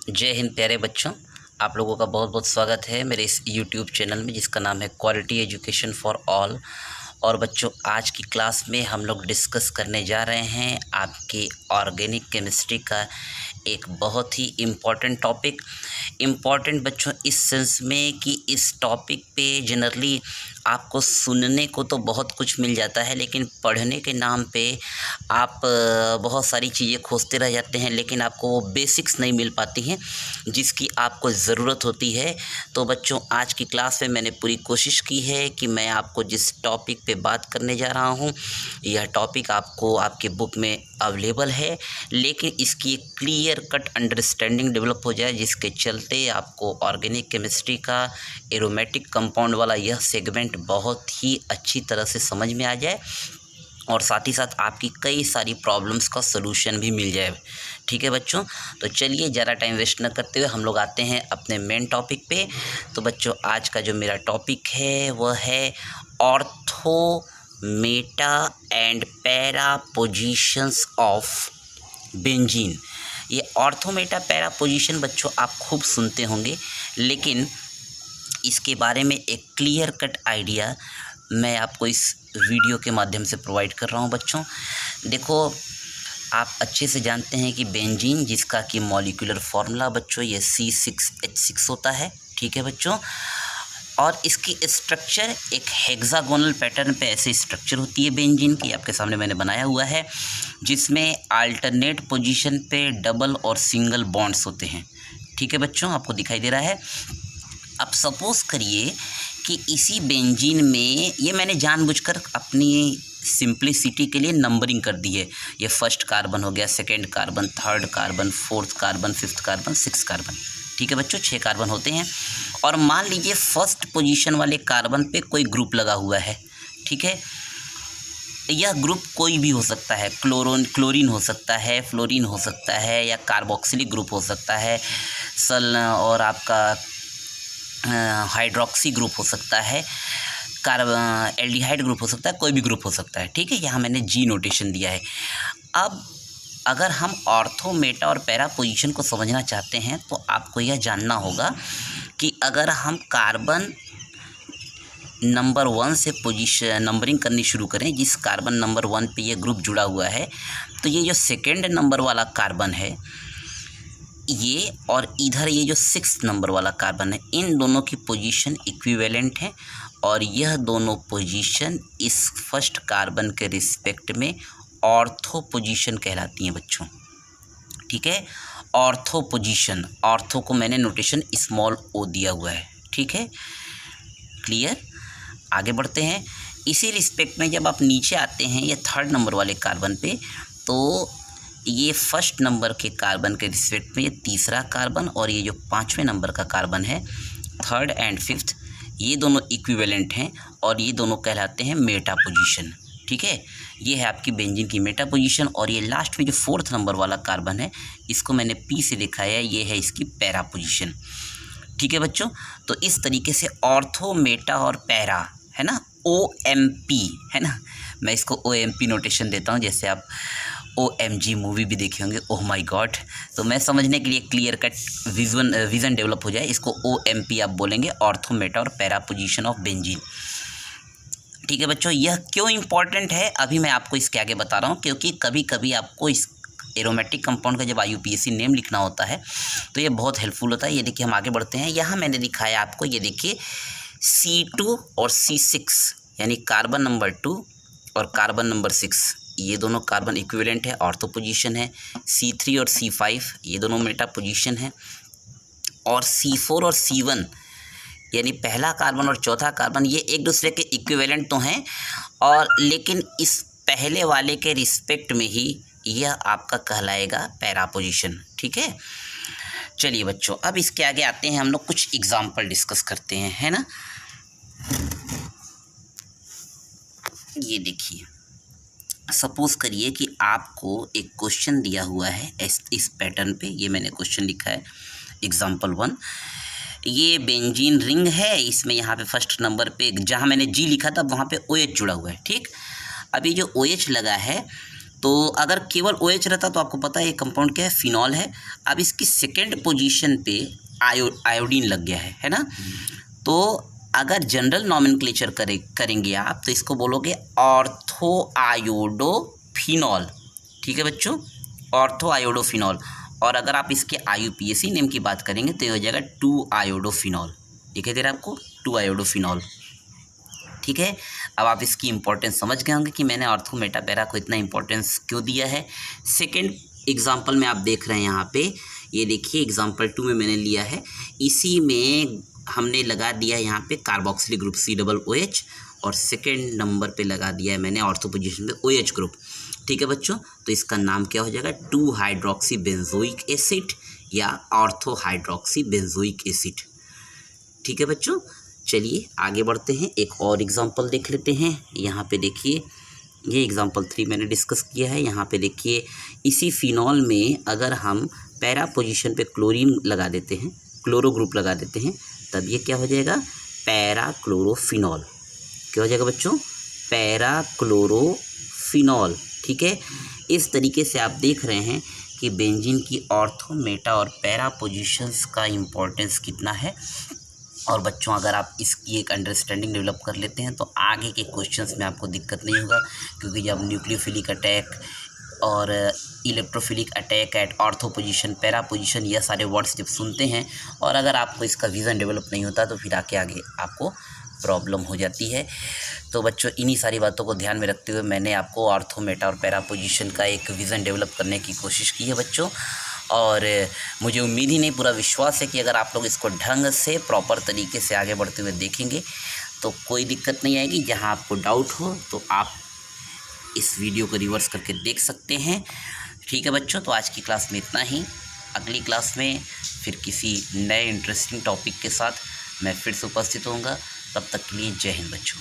जय हिंद प्यारे बच्चों। आप लोगों का बहुत बहुत स्वागत है मेरे इस यूट्यूब चैनल में जिसका नाम है क्वालिटी एजुकेशन फॉर ऑल। और बच्चों, आज की क्लास में हम लोग डिस्कस करने जा रहे हैं आपके ऑर्गेनिक केमिस्ट्री का एक बहुत ही इम्पॉर्टेंट टॉपिक। इम्पॉर्टेंट बच्चों इस सेंस में कि इस टॉपिक पे जनरली आपको सुनने को तो बहुत कुछ मिल जाता है, लेकिन पढ़ने के नाम पे आप बहुत सारी चीज़ें खोजते रह जाते हैं, लेकिन आपको वो बेसिक्स नहीं मिल पाती हैं जिसकी आपको ज़रूरत होती है। तो बच्चों, आज की क्लास में मैंने पूरी कोशिश की है कि मैं आपको जिस टॉपिक पे बात करने जा रहा हूँ, यह टॉपिक आपको आपके बुक में अवेलेबल है, लेकिन इसकी एक क्लियर कट अंडरस्टैंडिंग डेवलप हो जाए जिसके चलते आपको ऑर्गेनिक केमिस्ट्री का एरोमेटिक कंपाउंड वाला यह सेगमेंट बहुत ही अच्छी तरह से समझ में आ जाए और साथ ही साथ आपकी कई सारी प्रॉब्लम्स का सलूशन भी मिल जाए। ठीक है बच्चों, तो चलिए ज़्यादा टाइम वेस्ट न करते हुए हम लोग आते हैं अपने मेन टॉपिक पे। तो बच्चों, आज का जो मेरा टॉपिक है वह है ortho Meta and para positions of benzene. ये ऑर्थो मेटा पैरा पोजीशन बच्चों आप खूब सुनते होंगे, लेकिन इसके बारे में एक क्लियर कट आइडिया मैं आपको इस वीडियो के माध्यम से प्रोवाइड कर रहा हूं। बच्चों देखो, आप अच्छे से जानते हैं कि बेंजीन, जिसका कि मॉलिक्यूलर फार्मूला बच्चों ये C6H6 होता है। ठीक है बच्चों, और इसकी स्ट्रक्चर एक हेक्सागोनल पैटर्न पे ऐसे स्ट्रक्चर होती है बेंजीन की, आपके सामने मैंने बनाया हुआ है, जिसमें अल्टरनेट पोजीशन पे डबल और सिंगल बॉन्ड्स होते हैं। ठीक है बच्चों, आपको दिखाई दे रहा है। अब सपोज़ करिए कि इसी बेंजीन में, ये मैंने जानबूझकर अपनी सिंप्लिसिटी के लिए नंबरिंग कर दी है। ये फर्स्ट कार्बन हो गया, second carbon, third carbon, fourth carbon, fifth carbon, six carbon. ठीक है बच्चों, 6 कार्बन होते हैं। और मान लीजिए फर्स्ट पोजीशन वाले कार्बन पे कोई ग्रुप लगा हुआ है। ठीक है, यह ग्रुप कोई भी हो सकता है, क्लोरीन हो सकता है, फ्लोरीन हो सकता है, या कार्बोक्सिलिक ग्रुप हो सकता है, और आपका हाइड्रोक्सी ग्रुप हो सकता है, एल्डिहाइड ग्रुप हो सकता है, कोई भी ग्रुप हो सकता है। ठीक है, यहाँ मैंने जी नोटेशन दिया है। अब अगर हम ऑर्थो मेटा और पैरा पोजीशन को समझना चाहते हैं तो आपको यह जानना होगा कि अगर हम कार्बन नंबर 1 से पोजीशन नंबरिंग करनी शुरू करें, जिस कार्बन नंबर 1 पे ये ग्रुप जुड़ा हुआ है, तो ये जो सेकेंड नंबर वाला कार्बन है ये, और इधर ये जो 6 नंबर वाला कार्बन है, इन दोनों की पोजीशन इक्विवेलेंट है, और यह दोनों पोजीशन इस फर्स्ट कार्बन के रिस्पेक्ट में ऑर्थो पोजीशन कहलाती हैं बच्चों। ठीक है, ऑर्थो पोजीशन, ऑर्थो को मैंने नोटेशन स्मॉल ओ दिया हुआ है। ठीक है, क्लियर। आगे बढ़ते हैं। इसी रिस्पेक्ट में जब आप नीचे आते हैं ये थर्ड नंबर वाले कार्बन पे, तो ये फर्स्ट नंबर के कार्बन के रिस्पेक्ट में ये तीसरा कार्बन, और ये जो 5वें नंबर का कार्बन है, थर्ड एंड फिफ्थ, ये दोनों इक्विवेलेंट हैं और ये दोनों कहलाते हैं मेटा पोजीशन। ठीक है, ये है आपकी बेंजीन की मेटा पोजीशन। और ये लास्ट में जो 4th नंबर वाला कार्बन है, इसको मैंने पी से दिखाया है, ये है इसकी पैरा पोजीशन। ठीक है बच्चों, तो इस तरीके से ऑर्थो मेटा और पैरा है ना, OMP है ना, मैं इसको OMP नोटेशन देता हूँ, जैसे आप OMG मूवी भी देखे होंगे, ओह माय गॉड। तो मैं समझने के लिए क्लियर कट विज़न डेवलप हो जाए, इसको OMP आप बोलेंगे, ऑर्थो मेटा और पैरा पोजीशन ऑफ बेंजीन। ठीक है बच्चों, यह क्यों इम्पॉर्टेंट है अभी मैं आपको इसके आगे बता रहा हूँ, क्योंकि कभी कभी आपको इस एरोमेटिक कंपाउंड का जब IUPAC नेम लिखना होता है तो ये बहुत हेल्पफुल होता है। ये देखिए, हम आगे बढ़ते हैं। यहाँ मैंने दिखाया आपको, ये देखिए C2 और C6, यानी कार्बन नंबर 2 और कार्बन नंबर 6, ये दोनों कार्बन इक्विवेलेंट है, ऑर्थो पोजीशन है। C3 और C5 ये दोनों मेटा पोजीशन है, और C4 और C1 यानी पहला कार्बन और चौथा कार्बन, ये एक दूसरे के इक्विवेलेंट तो हैं, और लेकिन इस पहले वाले के रिस्पेक्ट में ही यह आपका कहलाएगा पैरा पोजीशन। ठीक है, चलिए बच्चों, अब इसके आगे आते हैं, हम लोग कुछ एग्जाम्पल डिस्कस करते हैं, है ना। ये देखिए, सपोज करिए कि आपको एक क्वेश्चन दिया हुआ है इस पैटर्न पे, ये मैंने क्वेश्चन लिखा है एग्जाम्पल 1। ये बेंजीन रिंग है, इसमें यहाँ पे फर्स्ट नंबर पे जहाँ मैंने जी लिखा था वहाँ पे OH जुड़ा हुआ है। ठीक, अब ये जो OH लगा है, तो अगर केवल OH रहता तो आपको पता है ये कंपाउंड क्या है, फिनॉल है। अब इसकी सेकेंड पोजीशन पे आयोडीन लग गया है ना। तो अगर जनरल नॉमेनक्लेचर करेंगे आप तो इसको बोलोगे ऑर्थो आयोडोफिनॉल। ठीक है बच्चों, ऑर्थो आयोडोफिनॉल। और अगर आप इसके IUPAC नेम की बात करेंगे तो ये हो जाएगा 2 आयोडोफिनॉल। दिखाई दे रहा है आपको, 2 आयोडोफिनॉल। ठीक है, अब आप इसकी इंपॉर्टेंस समझ गए होंगे कि मैंने ऑर्थो मेटा पैरा को इतना इंपॉर्टेंस क्यों दिया है। सेकंड एग्जांपल में आप देख रहे हैं यहाँ पे, ये देखिए एग्जांपल 2 में मैंने लिया है, इसी में हमने लगा दिया है यहाँ पे कार्बोक्सिलिक ग्रुप COOH और सेकंड नंबर पे लगा दिया है मैंने ऑर्थो पोजीशन पे OH ग्रुप। ठीक है बच्चों, तो इसका नाम क्या हो जाएगा, 2 हाइड्रोक्सी बेंजोइक एसिड या ऑर्थो हाइड्रोक्सी बेंजोइक एसिड। ठीक है बच्चों, चलिए आगे बढ़ते हैं, एक और एग्जांपल देख लेते हैं। यहाँ पे देखिए, ये एग्जांपल 3 मैंने डिस्कस किया है। यहाँ पे देखिए, इसी फिनॉल में अगर हम पैरा पोजीशन पे क्लोरीन लगा देते हैं, क्लोरो ग्रुप लगा देते हैं, तब ये क्या हो जाएगा, पैरा क्लोरोफिनॉल। क्या हो जाएगा बच्चों, पैरा क्लोरोफिनॉल। ठीक है, इस तरीके से आप देख रहे हैं कि बेंजीन की ऑर्थो मेटा और पैरा पोजीशंस का इम्पोर्टेंस कितना है। और बच्चों अगर आप इसकी एक अंडरस्टैंडिंग डेवलप कर लेते हैं तो आगे के क्वेश्चंस में आपको दिक्कत नहीं होगा, क्योंकि जब न्यूक्लियोफिलिक अटैक और electrophilic attack at ortho position, para position, यह सारे वर्ड्स जब सुनते हैं और अगर आपको इसका विज़न डेवलप नहीं होता तो फिर आगे आपको प्रॉब्लम हो जाती है। तो बच्चों इन्हीं सारी बातों को ध्यान में रखते हुए मैंने आपको ऑर्थो मेटा और पैरा पोजीशन का एक विज़न डेवलप करने की कोशिश की है बच्चों। और मुझे उम्मीद ही नहीं, पूरा विश्वास है कि अगर आप लोग इसको ढंग से प्रॉपर तरीके से आगे बढ़ते हुए देखेंगे तो कोई दिक्कत नहीं आएगी। जहां आपको डाउट हो तो आप इस वीडियो को रिवर्स करके देख सकते हैं। ठीक है बच्चों, तो आज की क्लास में इतना ही। अगली क्लास में फिर किसी नए इंटरेस्टिंग टॉपिक के साथ मैं फिर से उपस्थित होऊंगा। तब तक के लिए जय हिंद बच्चों।